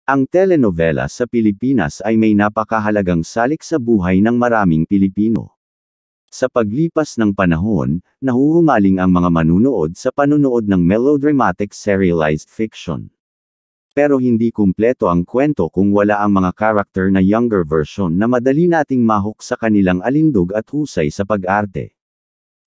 Ang telenovela sa Pilipinas ay may napakahalagang salik sa buhay ng maraming Pilipino. Sa paglipas ng panahon, nahuhumaling ang mga manunood sa panunood ng melodramatic serialized fiction. Pero hindi kumpleto ang kwento kung wala ang mga karakter na younger version na madali nating mahok sa kanilang alindog at husay sa pag-arte.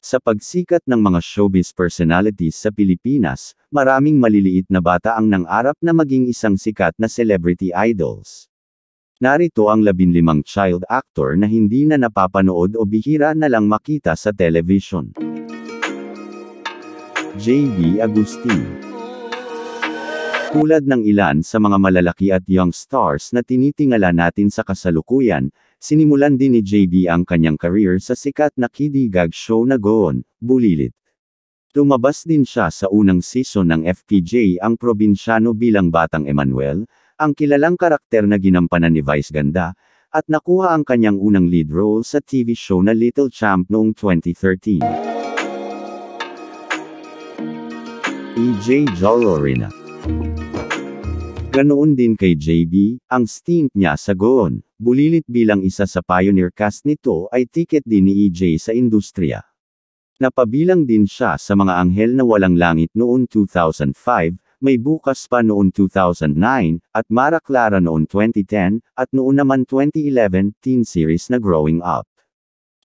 Sa pagsikat ng mga showbiz personalities sa Pilipinas, maraming maliliit na bata ang nangarap na maging isang sikat na celebrity idols. Narito ang 15 child actor na hindi na napapanood o bihira na lang makita sa television. J.B. Agustin. Tulad ng ilan sa mga malalaki at young stars na tinitingala natin sa kasalukuyan, sinimulan din ni JB ang kanyang career sa sikat na kiddie gag show na Goon, Bulilit. Lumabas din siya sa unang season ng FPJ Ang Probinsyano bilang Batang Emmanuel, ang kilalang karakter na ginampanan ni Vice Ganda, at nakuha ang kanyang unang lead role sa TV show na Little Champ noong 2013. E.J. Jolorina. Ganoon din kay JB, ang stint niya sa Goon, Bulilit bilang isa sa pioneer cast nito ay tiket din ni EJ sa industriya. Napabilang din siya sa mga anghel na walang langit noon 2005, May Bukas Pa noon 2009, at Mara Clara noon 2010, at noon naman 2011, teen series na Growing Up.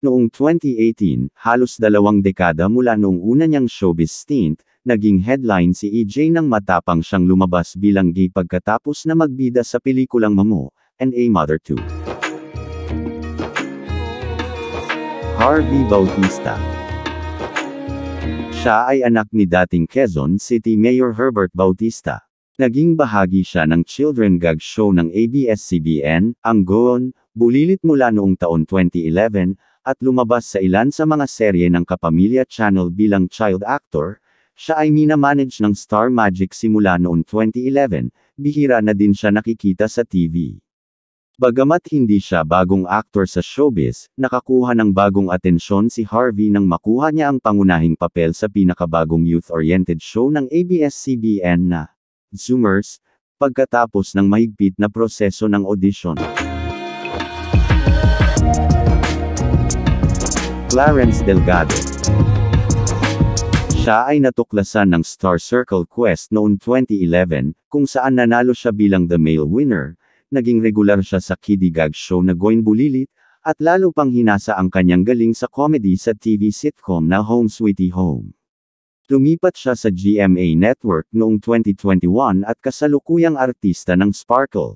Noong 2018, halos 2 dekada mula noong una niyang showbiz stint, naging headline si EJ nang matapang siyang lumabas bilang gay pagkatapos na magbida sa pelikulang Mamo, and A Mother Too. Harvey Bautista. Siya ay anak ni dating Quezon City Mayor Herbert Bautista. Naging bahagi siya ng children gag show ng ABS-CBN, ang Goon, Bulilit mula noong taon 2011, at lumabas sa ilan sa mga serye ng Kapamilya Channel bilang child actor. Siya ay minamanage ng Star Magic simula noong 2011, bihira na din siya nakikita sa TV. Bagamat hindi siya bagong aktor sa showbiz, nakakuha ng bagong atensyon si Harvey nang makuha niya ang pangunahing papel sa pinakabagong youth-oriented show ng ABS-CBN na Zoomers, pagkatapos ng mahigpit na proseso ng audition. Clarence Delgado. Siya ay natuklasan ng Star Circle Quest noong 2011, kung saan nanalo siya bilang the male winner, naging regular siya sa kiddie gag show na Goon Bulilit, at lalo pang hinasa ang kanyang galing sa comedy sa TV sitcom na Home Sweetie Home. Lumipat siya sa GMA Network noong 2021 at kasalukuyang artista ng Sparkle.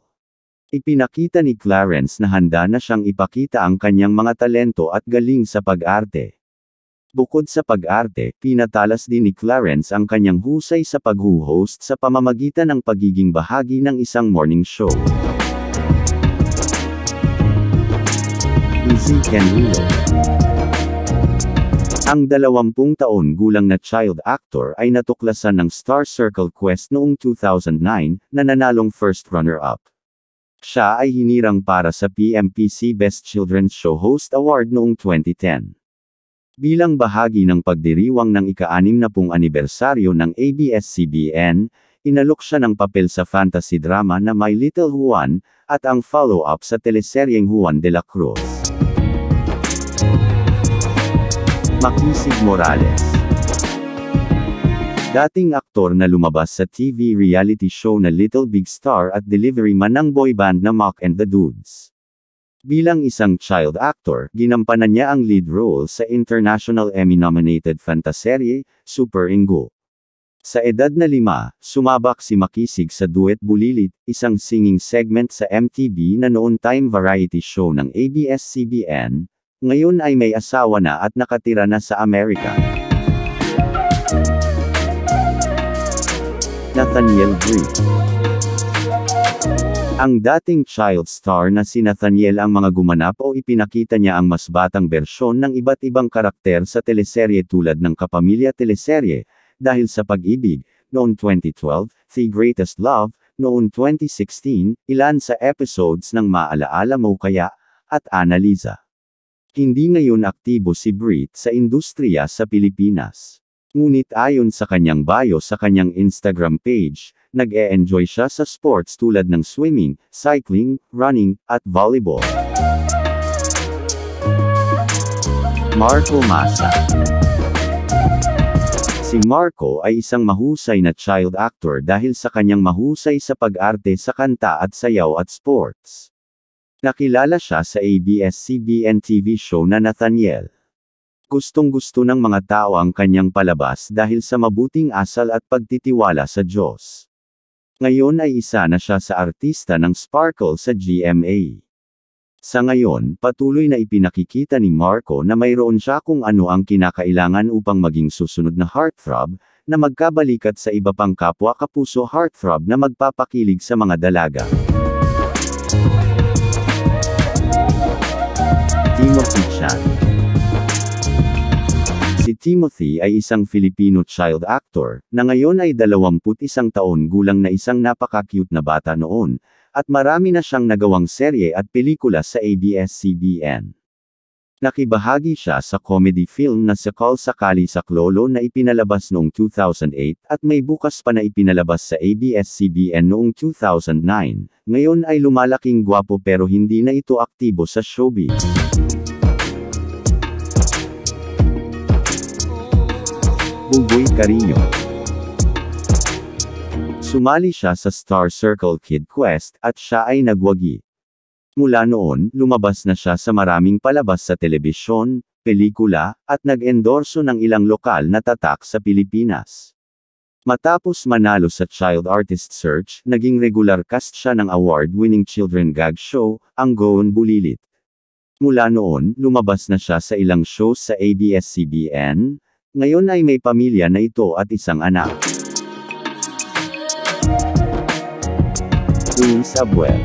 Ipinakita ni Clarence na handa na siyang ipakita ang kanyang mga talento at galing sa pag-arte. Bukod sa pag-arte, pinatalas din ni Clarence ang kanyang husay sa pag-host sa pamamagitan ng pagiging bahagi ng isang morning show. Izzy Canrillo. Ang 20 taon gulang na child actor ay natuklasan ng Star Circle Quest noong 2009, na nanalong first runner-up. Siya ay hinirang para sa PMPC Best Children's Show Host Award noong 2010. Bilang bahagi ng pagdiriwang ng ika-60 anibersaryo ng ABS-CBN, inalok siya ng papel sa fantasy drama na My Little Juan, at ang follow-up sa teleseryeng Juan de la Cruz. Makisig Morales. Dating aktor na lumabas sa TV reality show na Little Big Star at delivery man ng boy band na Mock and the Dudes. Bilang isang child actor, ginampanan niya ang lead role sa International Emmy-nominated fantaserye, Super Ingo. Sa edad na 5, sumabak si Makisig sa Duet Bulilit, isang singing segment sa MTV na noon time variety show ng ABS-CBN, ngayon ay may asawa na at nakatira na sa Amerika. Nathaniel Bree. Ang dating child star na si Nathaniel ang mga gumanap o ipinakita niya ang mas batang bersyon ng iba't ibang karakter sa teleserye tulad ng Kapamilya teleserye, Dahil sa Pag-ibig, noong 2012, The Greatest Love, noong 2016, ilan sa episodes ng Maalaala Mo Kaya, at Annalisa. Hindi ngayon aktibo si Brit sa industriya sa Pilipinas. Ngunit ayon sa kanyang bio sa kanyang Instagram page, nag-e-enjoy siya sa sports tulad ng swimming, cycling, running, at volleyball. Marco Massa. Si Marco ay isang mahusay na child actor dahil sa kanyang mahusay sa pag-arte sa kanta at sayaw at sports. Nakilala siya sa ABS-CBN TV show na Nathaniel. Gustong-gusto ng mga tao ang kanyang palabas dahil sa mabuting asal at pagtitiwala sa Diyos. Ngayon ay isa na siya sa artista ng Sparkle sa GMA. Sa ngayon, patuloy na ipinakikita ni Marco na mayroon siya kung ano ang kinakailangan upang maging susunod na heartthrob, na magkabalikat sa iba pang kapwa kapuso heartthrob na magpapakilig sa mga dalaga. Timothy Chan. Si Timothy ay isang Filipino child actor, na ngayon ay 21 taon gulang na isang napaka-cute na bata noon, at marami na siyang nagawang serye at pelikula sa ABS-CBN. Nakibahagi siya sa comedy film na Sakal Sakali Saklolo na ipinalabas noong 2008 at May Bukas Pa na ipinalabas sa ABS-CBN noong 2009, ngayon ay lumalaking gwapo pero hindi na ito aktibo sa showbiz. Buboy Carino. Sumali siya sa Star Circle Kid Quest, at siya ay nagwagi. Mula noon, lumabas na siya sa maraming palabas sa telebisyon, pelikula, at nag-endorso ng ilang lokal na tatak sa Pilipinas. Matapos manalo sa Child Artist Search, naging regular cast siya ng award-winning children gag show, ang Goon Bulilit. Mula noon, lumabas na siya sa ilang shows sa ABS-CBN, ngayon ay may pamilya na ito at isang anak. Luis Abuel.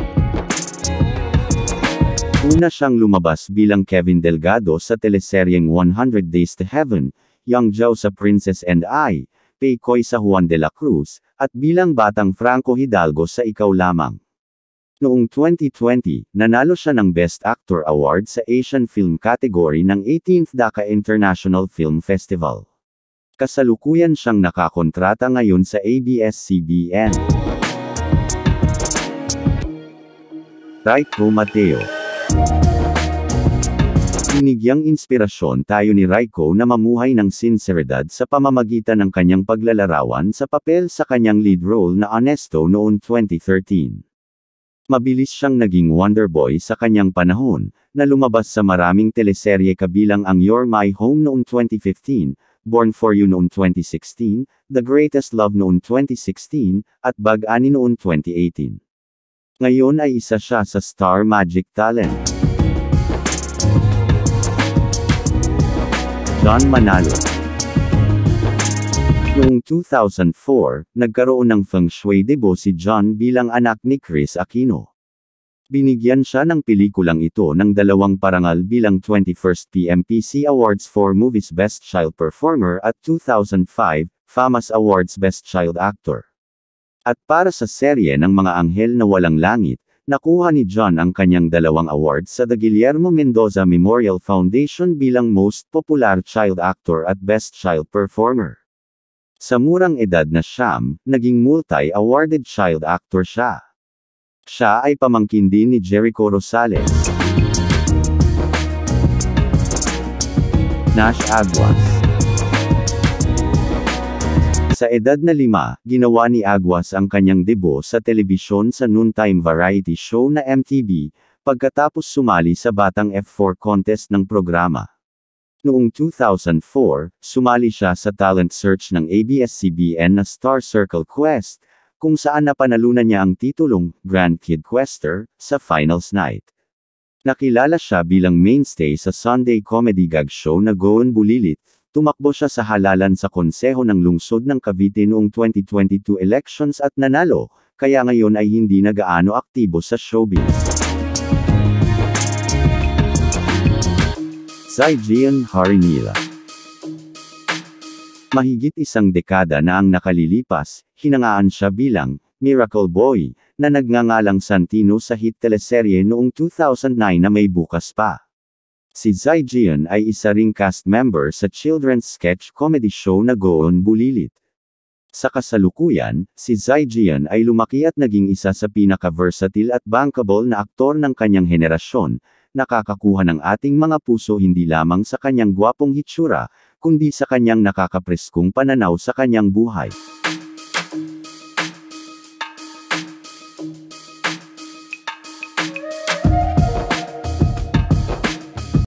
Una siyang lumabas bilang Kevin Delgado sa teleseryeng 100 Days to Heaven, Yang Zhao sa Princess and I, Peikoy sa Juan de la Cruz, at bilang batang Franco Hidalgo sa Ikaw Lamang. Noong 2020, nanalo siya ng Best Actor Award sa Asian Film category ng 18th Dhaka International Film Festival. Kasalukuyan siyang nakakontrata ngayon sa ABS-CBN. Raiko Mateo. Binigyang inspirasyon tayo ni Raiko na mamuhay ng sinseridad sa pamamagitan ng kanyang paglalarawan sa papel sa kanyang lead role na Honesto noong 2013. Mabilis siyang naging wonderboy sa kanyang panahon, na lumabas sa maraming teleserye kabilang ang You're My Home noong 2015, Born for You noong 2016, The Greatest Love noong 2016, at Bag-ani noong 2018. Ngayon ay isa siya sa Star Magic Talent. John Manalo. Noong 2004, nagkaroon ng feng shui debut si John bilang anak ni Chris Aquino. Binigyan siya ng pelikulang ito ng 2 parangal bilang 21st PMPC Awards for Movies Best Child Performer at 2005, FAMAS Awards Best Child Actor. At para sa serye ng Mga Anghel na Walang Langit, nakuha ni John ang kanyang 2 awards sa The Guillermo Mendoza Memorial Foundation bilang Most Popular Child Actor at Best Child Performer. Sa murang edad na siyam, naging multi-awarded child actor siya. Siya ay pamangkin din ni Jericho Rosales. Nash Aguas. Sa edad na 5, ginawa ni Aguas ang kanyang debut sa telebisyon sa noontime variety show na MTV, pagkatapos sumali sa Batang F4 contest ng programa. Noong 2004, sumali siya sa talent search ng ABS-CBN na Star Circle Quest, kung saan napanalunan niya ang titulong Grand Kid Quester sa Finals Night. Nakilala siya bilang mainstay sa Sunday comedy gag show na Goon Bulilit. Tumakbo siya sa halalan sa konseho ng lungsod ng Cavite noong 2022 elections at nanalo, kaya ngayon ay hindi na gaano aktibo sa showbiz. Zaijian Harinila. Mahigit 1 dekada na ang nakalilipas, hinangaan siya bilang Miracle Boy, na nagngangalang Santino sa hit teleserye noong 2009 na May Bukas Pa. Si Zai Jian ay isa ring cast member sa children's sketch comedy show na Goon Bulilit. Sa kasalukuyan, si Zai Jian ay lumaki at naging isa sa pinaka-versatile at bankable na aktor ng kanyang henerasyon, nakakakuha ng ating mga puso hindi lamang sa kanyang gwapong hitsura, kundi sa kanyang nakakapreskong pananaw sa kanyang buhay.